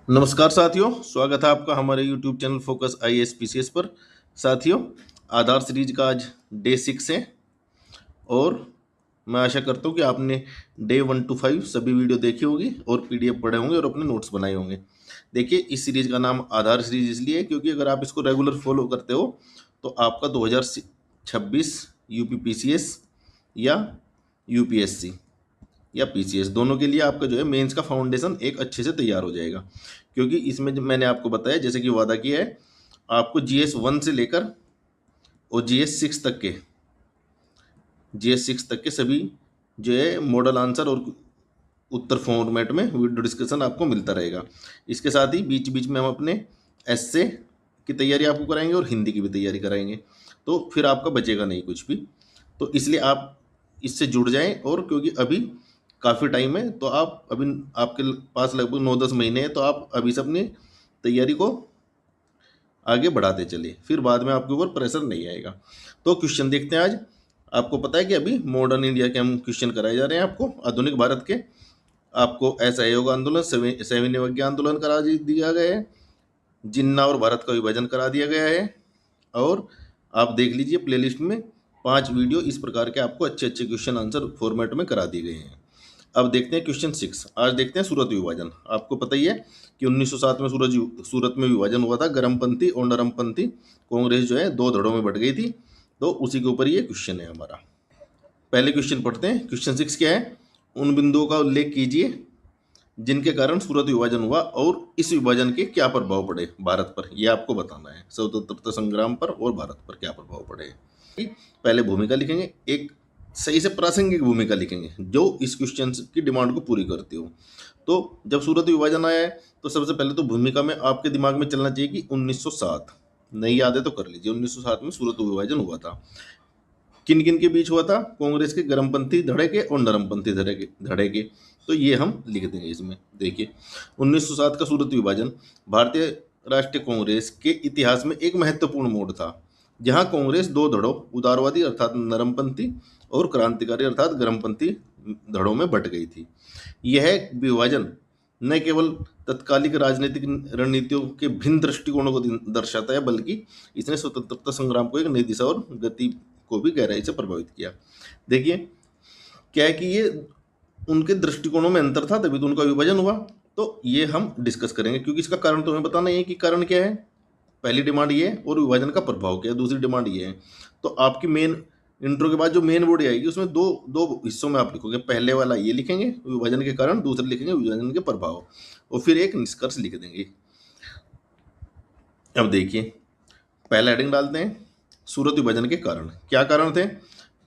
नमस्कार साथियों, स्वागत है आपका हमारे YouTube channel focus IAS PCS पर। साथियों, आधार सीरीज का आज डे 6 है और मैं आशा करता हूँ कि आपने डे 1 to 5 सभी वीडियो देखी होगी और PDF पढ़े होंगे और अपने नोट्स बनाए होंगे। देखिए, इस सीरीज का नाम आधार सीरीज इसलिए है क्योंकि अगर आप इसको रेगुलर फॉलो करते हो तो आपका 2026 यूपी PCS या UPSC या PCS दोनों के लिए आपका जो है मेंस का फाउंडेशन एक अच्छे से तैयार हो जाएगा। क्योंकि इसमें जो मैंने आपको बताया, जैसे कि वादा किया है, आपको GS 1 से लेकर और GS 6 तक के सभी जो है मॉडल आंसर और उत्तर फॉर्मेट में वीडियो डिस्कशन आपको मिलता रहेगा। इसके साथ ही बीच बीच में हम अपने एस्से की तैयारी आपको कराएंगे और हिंदी की भी तैयारी कराएंगे, तो फिर आपका बचेगा नहीं कुछ भी। तो इसलिए आप इससे जुड़ जाएं, और क्योंकि अभी काफ़ी टाइम है तो आप अभी आपके पास लगभग 9-10 महीने हैं, तो आप अभी से अपनी तैयारी को आगे बढ़ाते चलिए, फिर बाद में आपके ऊपर प्रेशर नहीं आएगा। तो क्वेश्चन देखते हैं आज। आपको पता है कि अभी मॉडर्न इंडिया के हम क्वेश्चन कराए जा रहे हैं आपको, आधुनिक भारत के। आपको असहयोग आंदोलन, सविनय अवज्ञा आंदोलन करा दिया गया है, जिन्ना और भारत का विभाजन करा दिया गया है। और आप देख लीजिए प्लेलिस्ट में 5 वीडियो इस प्रकार के आपको अच्छे अच्छे क्वेश्चन आंसर फॉर्मेट में करा दिए गए हैं। अब देखते हैं क्वेश्चन 6। आज देखते हैं सूरत विभाजन। आपको पता ही है कि 1907 में सूरत में विभाजन हुआ था। गर्मपंथी और नरमपंथी कांग्रेस जो है 2 धड़ों में बट गई थी, तो उसी के ऊपर ये क्वेश्चन है हमारा। पहले क्वेश्चन पढ़ते हैं। क्वेश्चन 6 क्या है? उन बिंदुओं का उल्लेख कीजिए जिनके कारण सूरत विभाजन हुआ और इस विभाजन के क्या प्रभाव पड़े भारत पर, यह आपको बताना है। स्वतंत्रता संग्राम पर और भारत पर क्या प्रभाव पड़े। पहले भूमिका लिखेंगे, एक सही से प्रासंगिक भूमिका लिखेंगे जो इस क्वेश्चन की डिमांड को पूरी करती हो। तो जब सूरत विभाजन आया है तो सबसे पहले तो भूमिका में आपके दिमाग में चलना चाहिए कि 1907, नहीं याद है तो कर लीजिए। 1907 में सूरत विभाजन हुआ था। किन किन के बीच हुआ था? कांग्रेस के गर्मपंथी धड़े के और नरमपंथी धड़े के। तो ये हम लिख देंगे इसमें। देखिए, 1907 का सूरत विभाजन भारतीय राष्ट्रीय कांग्रेस के इतिहास में एक महत्वपूर्ण मोड़ था, जहां कांग्रेस 2 धड़ों, उदारवादी अर्थात नरमपंथी और क्रांतिकारी अर्थात गर्मपंथी धड़ों में बट गई थी। यह विभाजन न केवल तत्कालिक राजनीतिक रणनीतियों के भिन्न दृष्टिकोणों को दर्शाता है, बल्कि इसने स्वतंत्रता संग्राम को एक नई दिशा और गति को भी गहराई से प्रभावित किया। देखिए, क्या है कि ये उनके दृष्टिकोणों में अंतर था, तभी तो उनका विभाजन हुआ। तो ये हम डिस्कस करेंगे, क्योंकि इसका कारण तो हमें बताना ही है कि कारण क्या है। पहली डिमांड ये है और विभाजन का प्रभाव क्या है, दूसरी डिमांड ये है। तो आपकी मेन इंट्रो के बाद जो मेन बॉडी आएगी उसमें दो दो हिस्सों में आप लिखोगे। पहले वाला ये लिखेंगे विभाजन के कारण, दूसरे लिखेंगे विभाजन के प्रभाव, और फिर एक निष्कर्ष लिख देंगे। अब देखिए, पहला हेडिंग डालते हैं, सूरत विभाजन के कारण। क्या कारण थे?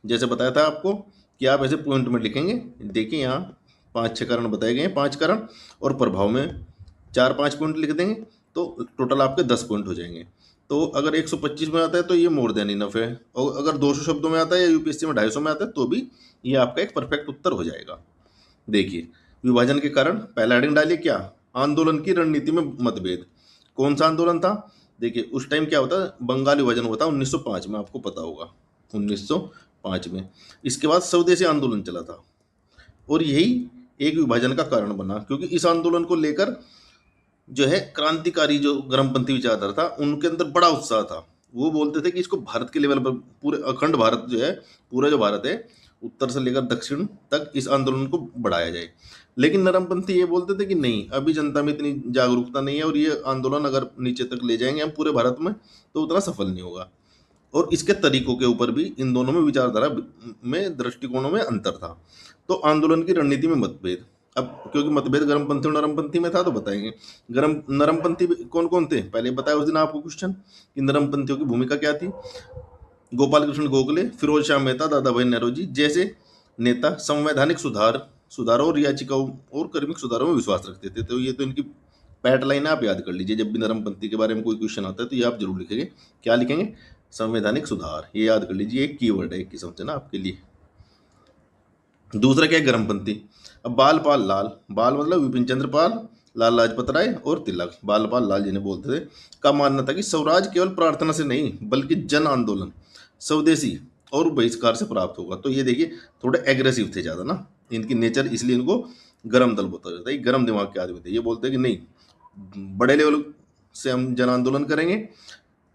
जैसे बताया था आपको कि आप ऐसे पॉइंट में लिखेंगे। देखिए, यहाँ 5-6 कारण बताए गए हैं, 5 कारण, और प्रभाव में 4-5 पॉइंट लिख देंगे, तो टोटल आपके 10 पॉइंट हो जाएंगे। तो अगर 125 में आता है तो ये मोर देन इनफ है, और अगर 200 शब्दों में आता है या यूपीएससी में 250 में आता है तो भी ये आपका एक परफेक्ट उत्तर हो जाएगा। देखिए, विभाजन के कारण पहला हेडिंग डालिए, क्या? आंदोलन की रणनीति में मतभेद। कौन सा आंदोलन था? देखिए, उस टाइम क्या होता, बंगाल विभाजन हुआ था 1905 में, आपको पता होगा, 1905 में। इसके बाद स्वदेशी आंदोलन चला था, और यही एक विभाजन का कारण बना, क्योंकि इस आंदोलन को लेकर जो है क्रांतिकारी जो गर्मपंथी विचारधारा था उनके अंदर बड़ा उत्साह था। वो बोलते थे कि इसको भारत के लेवल पर, पूरे अखंड भारत जो है, पूरा जो भारत है उत्तर से लेकर दक्षिण तक, इस आंदोलन को बढ़ाया जाए। लेकिन नरमपंथी ये बोलते थे कि नहीं, अभी जनता में इतनी जागरूकता नहीं है, और ये आंदोलन अगर नीचे तक ले जाएंगे हम पूरे भारत में तो उतना सफल नहीं होगा। और इसके तरीकों के ऊपर भी इन दोनों में विचारधारा में, दृष्टिकोणों में अंतर था। तो आंदोलन की रणनीति में मतभेद। अब क्योंकि मतभेद गर्मपंथी और नरमपंथी में था तो बताएंगे। नरमपंथी कौन कौन थे? पहले बताया उस दिन आपको क्वेश्चन कि नरमपंथियों की भूमिका क्या थी। गोपाल कृष्ण गोखले, फिरोज शाह मेहता, दादा भाई नेहरू जैसे नेता संवैधानिक सुधारों और याचिकाओं और कार्मिक सुधारों में विश्वास रखते थे। तो ये तो इनकी पैट लाइन आप याद कर लीजिए। जब भी नरमपंथी के बारे में कोई क्वेश्चन आता है तो ये आप जरूर लिखेंगे। क्या लिखेंगे? संवैधानिक सुधार, ये याद कर लीजिए, एक कीवर्ड है एक किस्म से ना आपके लिए। दूसरा क्या है? गर्मपंथी। अब बाल पाल लाल, बाल मतलब विपिन चंद्र पाल, लाल लाजपत राय और तिलक, बाल पाल लाल जिन्हें बोलते थे, का मानना था कि स्वराज केवल प्रार्थना से नहीं बल्कि जन आंदोलन, स्वदेशी और बहिष्कार से प्राप्त होगा। तो ये देखिए, थोड़े एग्रेसिव थे ज़्यादा ना, इनकी नेचर, इसलिए इनको गर्म दल बोलता जाता है। गर्म दिमाग के आदमी थे। ये बोलते हैं कि नहीं, बड़े लेवल से हम जन आंदोलन करेंगे।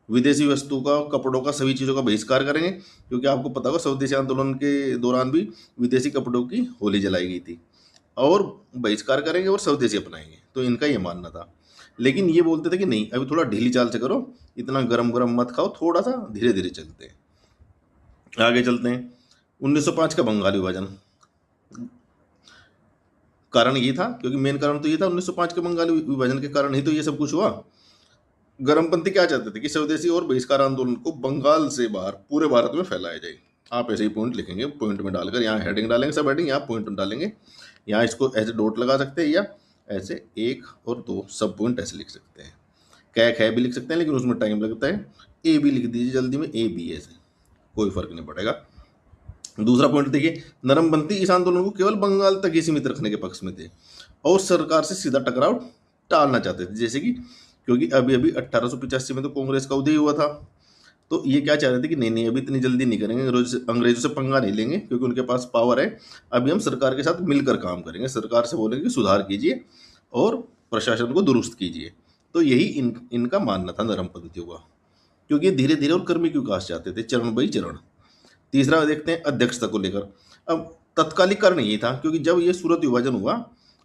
विदेशी वस्तु का, कपड़ों का, सभी चीज़ों का बहिष्कार करेंगे, क्योंकि आपको पता होगा स्वदेशी आंदोलन के दौरान भी विदेशी कपड़ों की होली जलाई गई थी। और बहिष्कार करेंगे और स्वदेशी अपनाएंगे, तो इनका ये मानना था। लेकिन ये बोलते थे कि नहीं, अभी थोड़ा ढीली चाल से करो, इतना गरम गरम मत खाओ, थोड़ा सा धीरे धीरे चलते हैं। आगे चलते हैं। 1905 का बंगाल विभाजन। कारण ये था, क्योंकि मेन कारण तो ये था 1905 के बंगाल विभाजन के कारण ही तो ये सब कुछ हुआ। गरमपंथी क्या चाहते थे कि स्वदेशी और बहिष्कार आंदोलन को बंगाल से बाहर पूरे भारत में फैलाया जाए। आप ऐसे ही पॉइंट लिखेंगे, पॉइंट में डालकर, यहाँ हेडिंग डालेंगे, सब हेडिंग यहाँ पॉइंट में डालेंगे। यहाँ इसको ऐसे डॉट लगा सकते हैं, या ऐसे 1 और 2 सब पॉइंट ऐसे लिख सकते हैं। कै खे भी लिख सकते हैं, लेकिन उसमें टाइम लगता है। ए भी लिख दीजिए जल्दी में, ए बी ऐसे, कोई फर्क नहीं पड़ेगा। दूसरा पॉइंट देखिए, नरमपंथी इस आंदोलन को केवल बंगाल तक ही सीमित रखने के पक्ष में थे और सरकार से सीधा टकराव टालना चाहते थे। जैसे कि, क्योंकि अभी अभी 1885 में तो कांग्रेस का उदय हुआ था, तो ये क्या चाह रहे थे कि नहीं नहीं, अभी इतनी जल्दी नहीं करेंगे, अंग्रेजों से पंगा नहीं लेंगे, क्योंकि उनके पास पावर है। अभी हम सरकार के साथ मिलकर काम करेंगे, सरकार से बोलेंगे कि सुधार कीजिए और प्रशासन को दुरुस्त कीजिए। तो यही इनका मानना था नरमपंथियों का, क्योंकि ये धीरे धीरे और कर्मी के विकास चाहते थे, चरण बाई चरण। तीसरा देखते हैं अध्यक्षता को लेकर। अब तत्कालिक कारण ये था, क्योंकि जब ये सूरत विभाजन हुआ,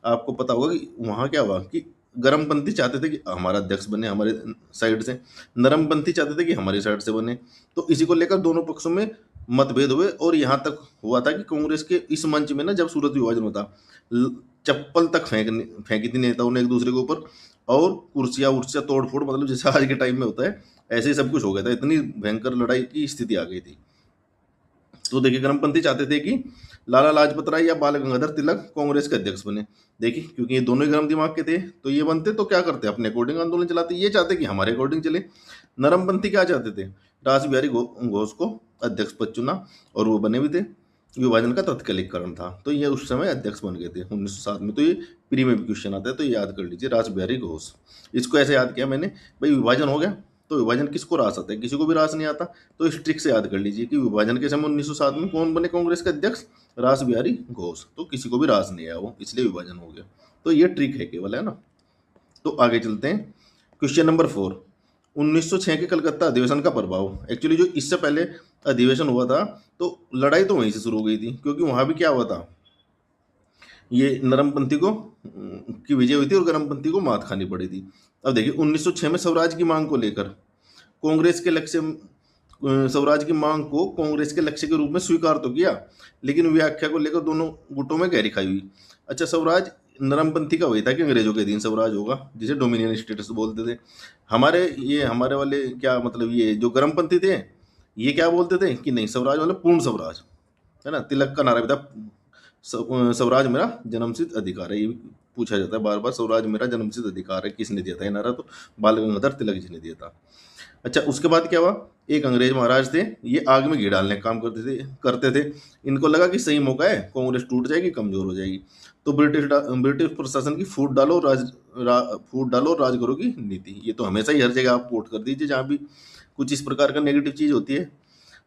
आपको पता होगा कि वहाँ क्या हुआ कि गरमपंथी चाहते थे कि हमारा अध्यक्ष बने हमारे साइड से, नरमपंथी चाहते थे कि हमारी साइड से बने। तो इसी को लेकर दोनों पक्षों में मतभेद हुए, और यहाँ तक हुआ था कि कांग्रेस के इस मंच में ना, जब सूरत विभाजन होता, चप्पल तक फेंकी थी नेताओं ने एक दूसरे के ऊपर, और कुर्सियाँ उर्सियाँ तोड़ फोड़, मतलब जैसे आज के टाइम में होता है, ऐसे ही सब कुछ हो गया था। इतनी भयंकर लड़ाई की स्थिति आ गई थी। तो देखिए, गरमपंथी चाहते थे कि लाला लाजपत राय या बाल गंगाधर तिलक कांग्रेस के अध्यक्ष बने। देखिए, क्योंकि ये दोनों ही गर्म दिमाग के थे, तो ये बनते तो क्या करते, अपने अकॉर्डिंग आंदोलन चलाते। ये चाहते कि हमारे अकॉर्डिंग चले। नरमपंथी क्या चाहते थे, रास बिहारी घोष को अध्यक्ष पद चुना, और वो बने भी थे। विभाजन का तत्कालिक कारण था, तो ये उस समय अध्यक्ष बन गए थे 1907 में। तो ये प्री में भी क्वेश्चन आता है, तो ये याद कर लीजिए, रास बिहारी घोष। इसको ऐसे याद किया मैंने, भाई विभाजन हो गया, तो विभाजन किसको रास आता है, किसी को भी रास नहीं आता। तो इस ट्रिक से याद कर लीजिए कि विभाजन के समय 1907 में कौन बने कांग्रेस के अध्यक्ष, रास बिहारी घोष। तो किसी को भी रास नहीं आया वो, इसलिए विभाजन हो गया। तो ये ट्रिक है केवल, है ना। तो आगे चलते हैं। क्वेश्चन नंबर 4, 1906 के कलकत्ता अधिवेशन का प्रभाव। एक्चुअली जो इससे पहले अधिवेशन हुआ था, तो लड़ाई तो वहीं से शुरू हो गई थी, क्योंकि वहां भी क्या हुआ था, ये नरमपंथी को की विजय हुई थी और गरमपंथी को मात खानी पड़ी थी। अब देखिए, 1906 में स्वराज की मांग को लेकर कांग्रेस के लक्ष्य, स्वराज की मांग को कांग्रेस के लक्ष्य के रूप में स्वीकार तो किया, लेकिन व्याख्या को लेकर दोनों गुटों में गहरी खाई हुई। अच्छा, स्वराज नरमपंथी का वही था कि अंग्रेजों के अधीन स्वराज होगा, जिसे डोमिनियन स्टेटस बोलते थे। हमारे वाले क्या मतलब, ये जो गरमपंथी थे, ये क्या बोलते थे कि नहीं, स्वराज मतलब पूर्ण स्वराज, है ना। तिलक का नारा भी था, स्वराज मेरा जन्मसिद्ध अधिकार है। ये भी पूछा जाता है बार बार, स्वराज मेरा जन्मसिद्ध अधिकार है, किसने दिया था ये नारा, तो बाल गंगाधर तिलक जी ने दिया था। अच्छा, उसके बाद क्या हुआ, एक अंग्रेज महाराज थे, ये आग में घी डालने का काम करते थे। इनको लगा कि सही मौका है, कांग्रेस टूट जाएगी, कमजोर हो जाएगी। तो ब्रिटिश प्रशासन की फूट डालो और राज करो की नीति। ये तो हमेशा ही हर जगह आप कोट कर दीजिए, जहाँ भी कुछ इस प्रकार का नेगेटिव चीज होती है।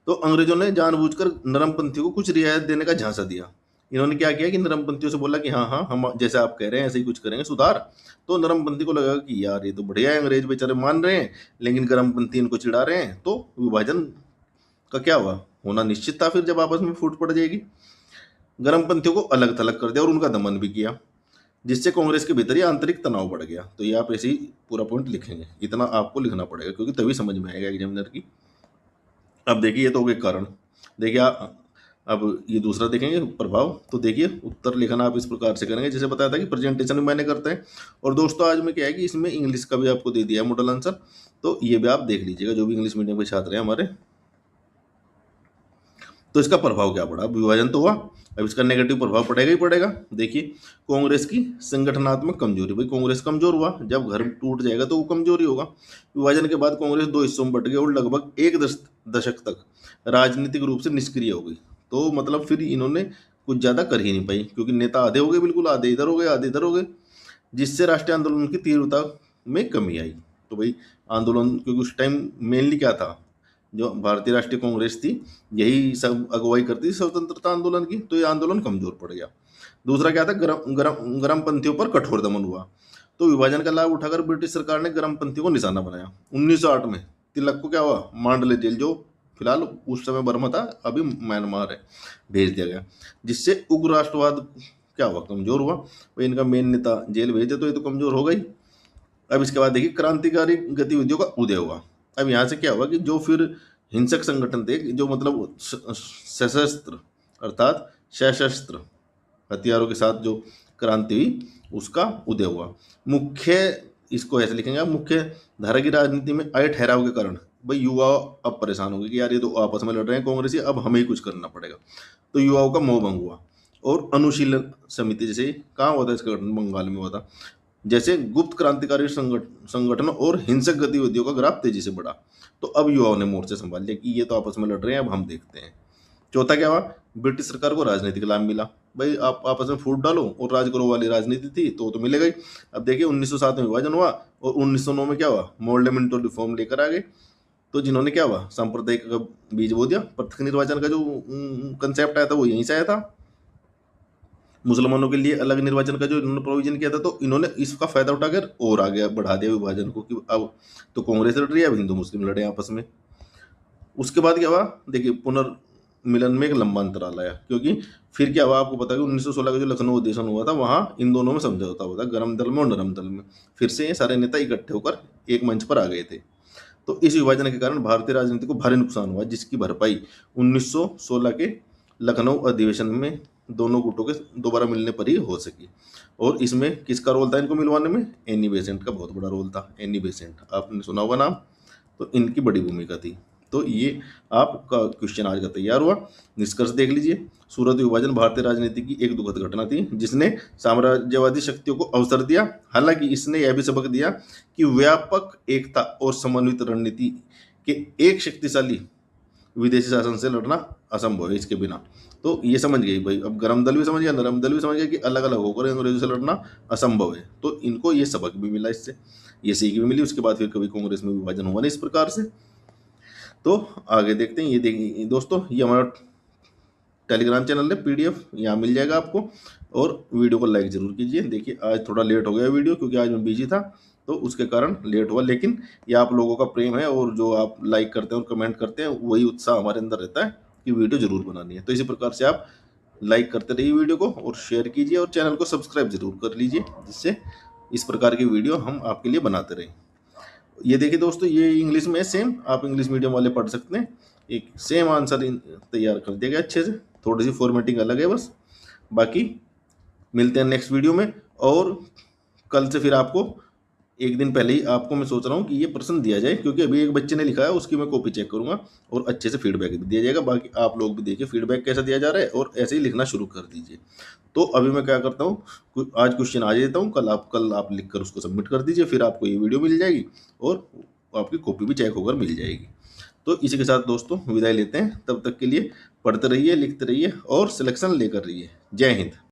तो अंग्रेजों ने जानबूझकर नरमपंथियों को कुछ रियायत देने का झांसा दिया। इन्होंने क्या किया कि नरमपंथियों से बोला कि हाँ हाँ, हम जैसे आप कह रहे हैं ऐसे ही कुछ करेंगे सुधार। तो नरमपंथी को लगा कि यार ये तो बढ़िया है, अंग्रेज बेचारे मान रहे हैं, लेकिन गरमपंथी इनको चिढ़ा रहे हैं। तो विभाजन का क्या हुआ, होना निश्चित था फिर, जब आपस में फूट पड़ जाएगी। गरमपंथियों को अलग थलग कर दिया और उनका दमन भी किया, जिससे कांग्रेस के भीतर ही आंतरिक तनाव बढ़ गया। तो ये आप ऐसे ही पूरा पॉइंट लिखेंगे, इतना आपको लिखना पड़ेगा, क्योंकि तभी समझ में आएगा एग्जामिनर की। अब देखिए, ये तो हो गए कारण। देखिए अब ये दूसरा देखेंगे प्रभाव। तो देखिए, उत्तर लिखना आप इस प्रकार से करेंगे, जैसे बताया था कि प्रेजेंटेशन में मैंने करते हैं। और दोस्तों, आज में क्या है कि इसमें इंग्लिश का भी आपको दे दिया है मॉडल आंसर, तो ये भी आप देख लीजिएगा, जो भी इंग्लिश मीडियम के छात्र हैं हमारे। तो इसका प्रभाव क्या पड़ा, विभाजन तो हुआ, अब इसका नेगेटिव प्रभाव पड़ेगा ही पड़ेगा। देखिए, कांग्रेस की संगठनात्मक कमजोरी। भाई कांग्रेस कमजोर हुआ, जब घर टूट जाएगा तो वो कमजोरी होगा। विभाजन के बाद कांग्रेस 2 हिस्सों में बट गई और लगभग एक दशक तक राजनीतिक रूप से निष्क्रिय हो गई। तो मतलब फिर इन्होंने कुछ ज्यादा कर ही नहीं पाई, क्योंकि नेता आधे हो गए, बिल्कुल आधे इधर हो गए, आधे इधर हो गए, जिससे राष्ट्रीय आंदोलन की तीव्रता में कमी आई। तो भाई आंदोलन, क्योंकि उस टाइम मेनली क्या था, जो भारतीय राष्ट्रीय कांग्रेस थी, यही सब अगुवाई करती थी स्वतंत्रता आंदोलन की, तो ये आंदोलन कमजोर पड़ गया। दूसरा क्या था, गरम पंथियों पर कठोर दमन हुआ। तो विभाजन का लाभ उठाकर ब्रिटिश सरकार ने गर्मपंथी को निशाना बनाया। 1908 में तिलक को क्या हुआ, मांडले जेल, जो फिलहाल उस समय बर्मा था, अभी म्यांमार है, भेज दिया गया, जिससे उग्र राष्ट्रवाद क्या हुआ, कमजोर हुआ। भाई इनका मेन नेता जेल भेजे तो ये तो कमजोर हो गई। अब इसके बाद देखिए क्रांतिकारी गतिविधियों का उदय हुआ। अब यहाँ से क्या हुआ कि जो फिर हिंसक संगठन थे, जो मतलब सशस्त्र अर्थात सशस्त्र हथियारों के साथ जो क्रांति हुई, उसका उदय हुआ। मुख्य, इसको ऐसे लिखेंगे आप, मुख्य धारा की राजनीति में आए ठहराव के कारण भाई युवा अब परेशान हो गए कि यार ये तो आपस में लड़ रहे हैं कांग्रेसी, अब हमें ही कुछ करना पड़ेगा। तो युवाओं का मोह भंग हुआ और अनुशीलन समिति, जैसे कहाँ हुआ था इसका गठन, बंगाल में हुआ था, जैसे गुप्त क्रांतिकारी संगठनों और हिंसक गतिविधियों का ग्राफ तेजी से बढ़ा। तो अब युवाओं ने मोर्चे संभाल लिया कि ये तो आपस में लड़ रहे हैं, अब हम देखते हैं। चौथा क्या हुआ, ब्रिटिश सरकार को राजनीतिक लाभ मिला। भाई आप आपस में फूट डालो और राज करो वाली राजनीति थी तो मिलेगा ही। अब देखिए 1907 में विभाजन हुआ और 1909 में क्या हुआ, मोल्डेमेंटो रिफॉर्म लेकर आ गए। तो जिन्होंने क्या हुआ, सांप्रदायिक का बीज बो दिया। पृथक निर्वाचन का जो कंसेप्ट आया था वो यहीं से आया था। मुसलमानों के लिए अलग निर्वाचन का जो इन्होंने प्रोविजन किया था, तो इन्होंने इसका फायदा उठाकर और आगे बढ़ा दिया विभाजन को कि अब तो कांग्रेस लड़ रही है, अब हिंदू मुस्लिम लड़े आपस में। उसके बाद क्या हुआ, देखिए पुनर्मिलन में एक लंबा अंतराल आया, क्योंकि फिर क्या हुआ, आपको पता है कि 1916 का जो लखनऊ अधिवेशन हुआ था, वहाँ इन दोनों में समझौता हुआ था, गर्म दल में और नरम दल में। फिर से ये सारे नेता इकट्ठे होकर एक मंच पर आ गए थे। तो इस विभाजन के कारण भारतीय राजनीति को भारी नुकसान हुआ, जिसकी भरपाई 1916 के लखनऊ अधिवेशन में दोनों गुटों के दोबारा मिलने पर ही हो सकी। और इसमें किसका रोल था इनको मिलवाने में, एनी बेसेंट का बहुत बड़ा रोल था। एनी बेसेंट आपने सुना होगा नाम, तो इनकी बड़ी भूमिका थी। तो ये आपका क्वेश्चन आज का तैयार हुआ। निष्कर्ष देख लीजिए, सूरत विभाजन भारतीय राजनीति की एक दुखद घटना थी, जिसने साम्राज्यवादी शक्तियों को अवसर दिया। हालांकि इसने यह भी सबक दिया कि व्यापक एकता और समन्वित रणनीति के एक शक्तिशाली विदेशी शासन से लड़ना असंभव है इसके बिना। तो ये समझ गई भाई, अब गरम दल भी समझ गया, नरम दल भी समझ गया कि अलग अलग होकर अंग्रेजों से लड़ना असंभव है। तो इनको ये सबक भी मिला, इससे ये सीख भी मिली। उसके बाद फिर कभी कांग्रेस में विभाजन हुआ नहीं इस प्रकार से। तो आगे देखते हैं। ये देखिए दोस्तों, ये हमारा टेलीग्राम चैनल है, पीडीएफ यहाँ मिल जाएगा आपको। और वीडियो को लाइक जरूर कीजिए। देखिए आज थोड़ा लेट हो गया वीडियो, क्योंकि आज मैं बिजी था, तो उसके कारण लेट हुआ। लेकिन ये आप लोगों का प्रेम है, और जो आप लाइक करते हैं और कमेंट करते हैं, वही उत्साह हमारे अंदर रहता है कि वीडियो जरूर बनानी है। तो इसी प्रकार से आप लाइक करते रहिए वीडियो को, और शेयर कीजिए, और चैनल को सब्सक्राइब जरूर कर लीजिए, जिससे इस प्रकार की वीडियो हम आपके लिए बनाते रहें। ये देखिए दोस्तों, ये इंग्लिश में सेम, आप इंग्लिश मीडियम वाले पढ़ सकते हैं। एक सेम आंसर तैयार कर दिया गया अच्छे से, थोड़ी सी फॉर्मेटिंग अलग है बस। बाकी मिलते हैं नेक्स्ट वीडियो में। और कल से फिर आपको एक दिन पहले ही आपको मैं सोच रहा हूँ कि ये प्रश्न दिया जाए, क्योंकि अभी एक बच्चे ने लिखा है, उसकी मैं कॉपी चेक करूँगा और अच्छे से फीडबैक भी दिया जाएगा। बाकी आप लोग भी देखिए फीडबैक कैसा दिया जा रहा है, और ऐसे ही लिखना शुरू कर दीजिए। तो अभी मैं क्या करता हूँ, आज क्वेश्चन आ देता हूँ, कल आप लिख कर उसको सबमिट कर दीजिए, फिर आपको ये वीडियो मिल जाएगी और आपकी कॉपी भी चेक होकर मिल जाएगी। तो इसी के साथ दोस्तों विदाई लेते हैं। तब तक के लिए पढ़ते रहिए, लिखते रहिए और सिलेक्शन लेकर रहिए। जय हिंद।